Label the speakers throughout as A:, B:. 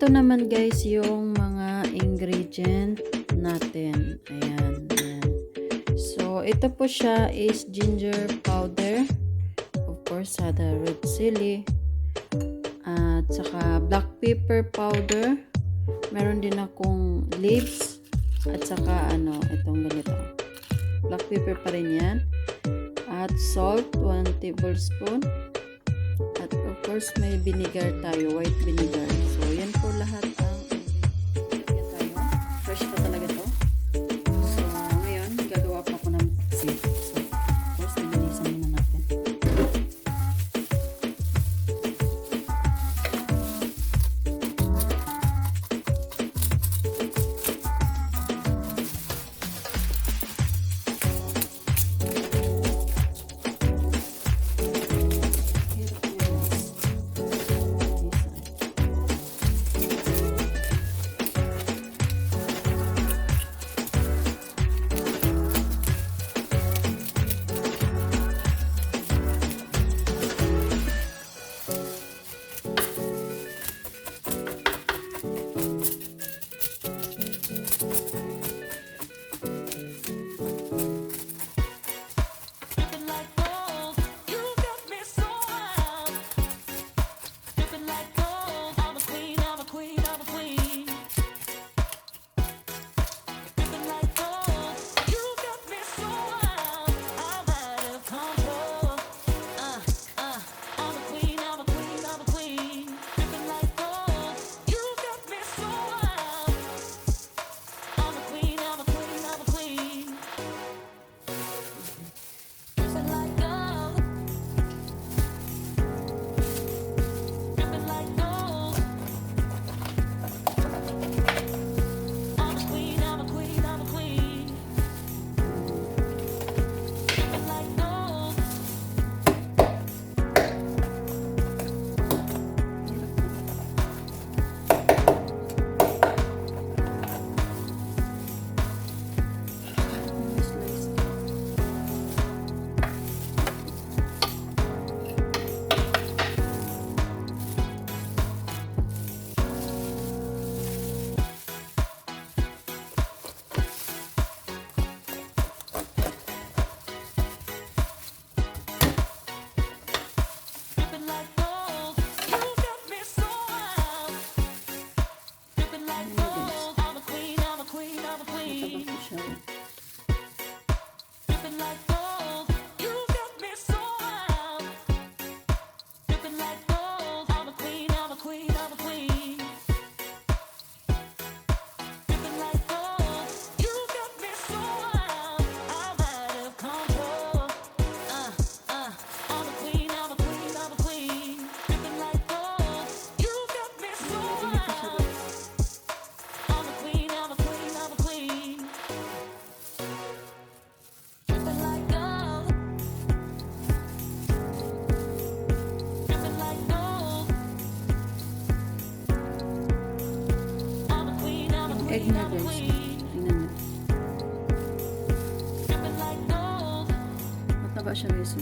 A: ito naman guys yung mga ingredient natin. Ayan, ayan. So, ito po siya is ginger powder. Of course, the red chili. At saka black pepper powder. Meron din akong leaves. At saka itong ganito. Black pepper pa rin yan. At salt, 1 tablespoon. At of course, may vinegar tayo, white vinegar. So, yan po lahat ang yan tayo. Fresh pa talaga to. So, ngayon, gagawa pa ako ng paksiw. So, of course, nilinisan muna natin. Egg na guys. Tingnan nyo. Mataba siya guys.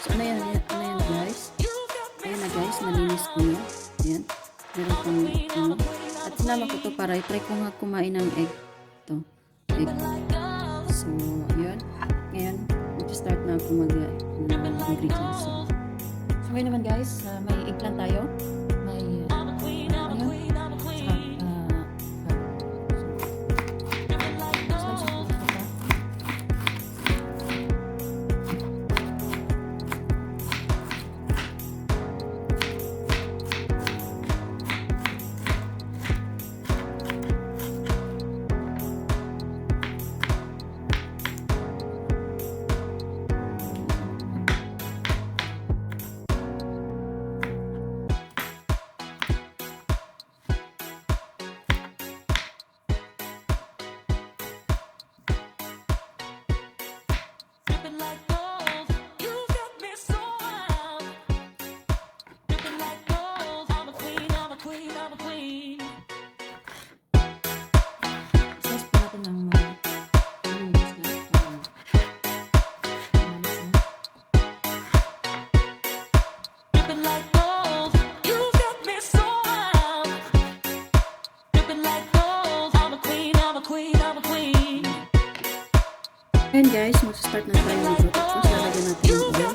A: So, ano yan guys? Ayan na guys, nalinis ko na. Ayan. Meron kong ano. At sinama ko to para i-try ko nga kumain ng egg. Ito. Egg. So, yun. Ngayon, mag-start na ako mag-ingredients. So, ngayon naman guys, may eggplant tayo. May, ayan guys, mag-start na tayo mag-luto. Tapos lalagyan natin yung oil.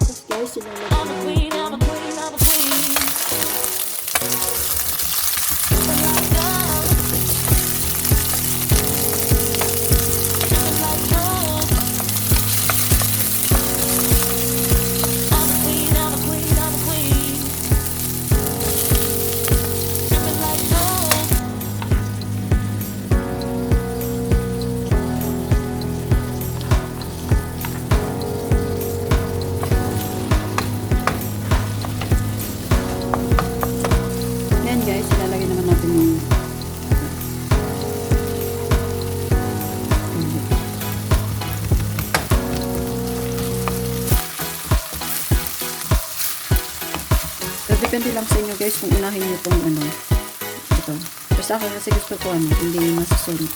A: Tapos guys, ilalagyan guys, ilalagay naman natin yung depende lang sa inyo guys kung unahin nyo itong ano ito. Pero sa akin kasi gusto ko ano, hindi masusunod.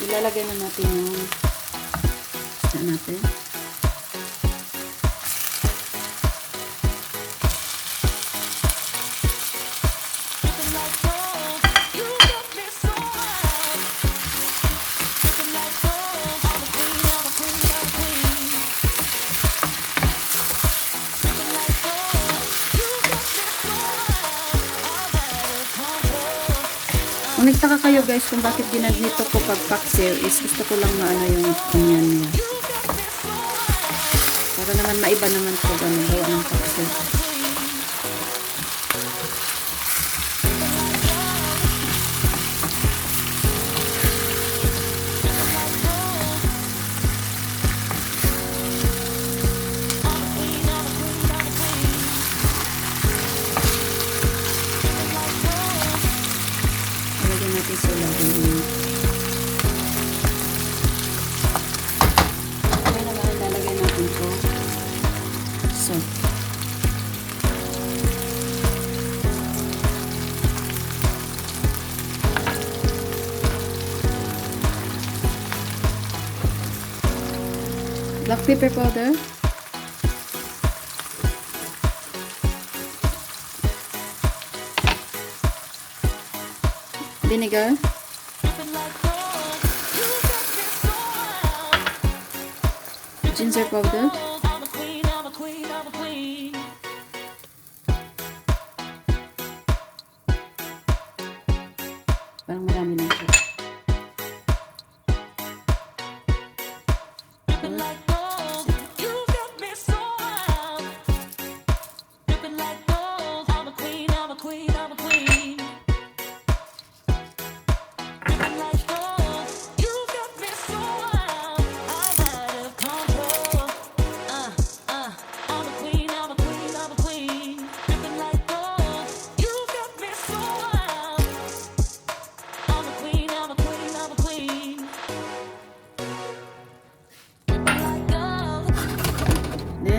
A: Ilalagay na natin yung natin. Kung nagtaka kayo guys kung bakit ginanito ko pag paksiw is gusto ko lang maano yung kanyan niya. Para naman maiba naman ko gano'n gawa ng paksiw. Lagyan natin sa lagyan niya. Kaya naman lalagyan natin ito. So, black pepper powder, vinegar, ginger powder, parang marami lang siya.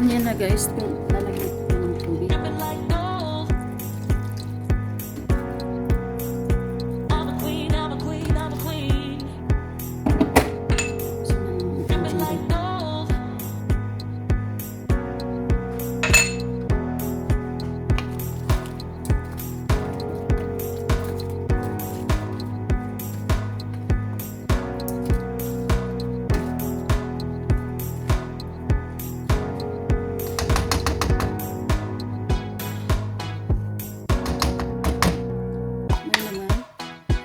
A: Ganyan na guys, kung lalagyan ko ng tubig.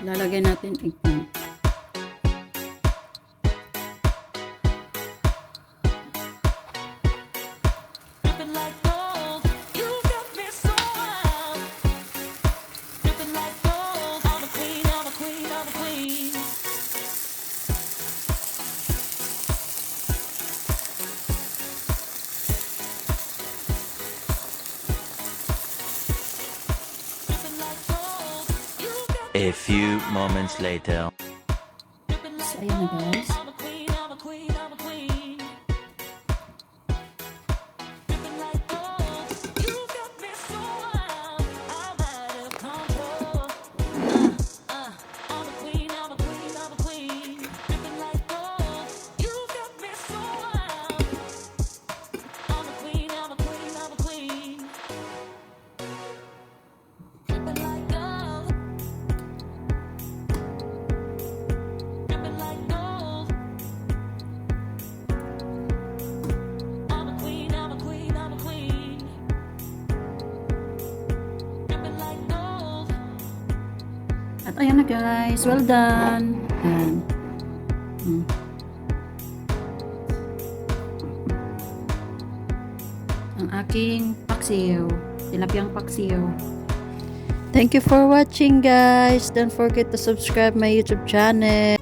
A: Lalagay natin eggplant.
B: A few moments later.
A: So, ayan na guys. At ayan na guys, well done. Ayan. Ang aking paksiw, tilapiyang paksiw. Thank you for watching guys. Don't forget to subscribe my YouTube channel.